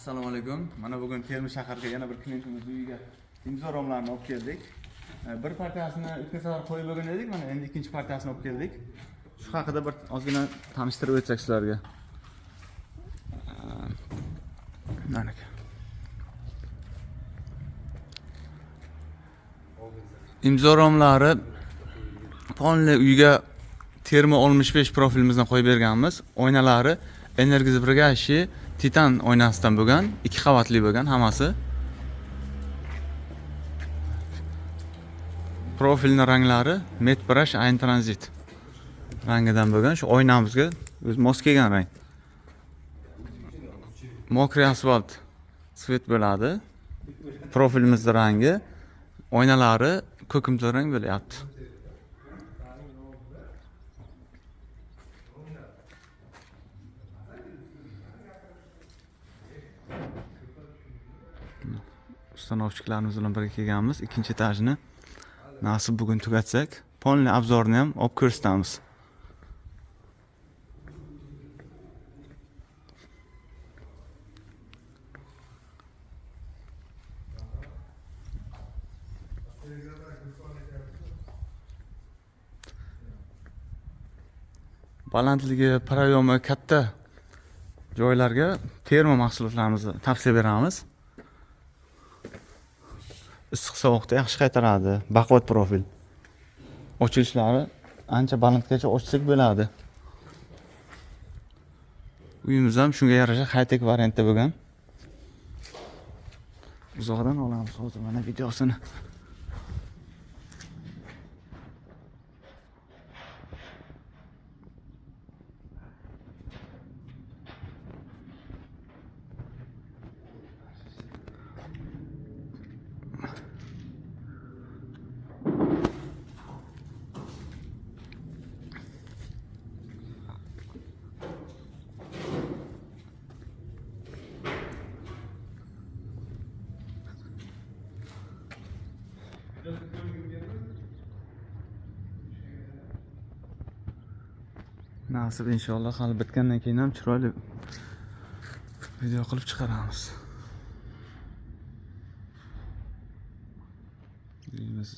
Assalomu alaykum. Mana bugun Termiz shaharga yana bir klientimiz uyiga imzo romlarini olib keldik. Bir partiyasini o'tgan safar qo'yib bo'lgan edik. Mana endi ikkinchi partiyasini olib keldik. Shu haqida bir ozgina tanishtirib o'tsak sizlarga. Mana imzo romlari Ponli uyga Termo 65 profilimizdan qo'yib berganmiz. Oynalari Energizbragashi Titan oynasidan bo'lgan, 2 qavatli bo'lgan hammasi. Profilning ranglari Matte Brush Ayn Transit rangidan bo'lgan. Shu oynamizga o'z mos kelgan rang. Mokri asfalt svet bo'ladi. Profilimizning rangi, oynalari ko'kimtir rang bo'lyapti. Ustanovchilarimiz bilan birga kelganmiz. Ikkinchi etajni nasib bugun tugatsak, Ponli obzorni ham olib ko'rsatamiz. Balandligi, proyomi katta joylarga termo mahsulotlarimizni tavsiya beramiz. Issiq sovuqda yaxshi qaytaradi. Baquvvat profil. Ochilishlari ancha balandgacha ochsak bo'ladi. Uyimiz ham shunga yarasha high-tech variantda bo'lgan. Uzoqdan olamiz hozir mana videosini. Nasib inshaalloh hali bitgandan keyin ham chiroyli video qilib chiqaramiz. Deymiz.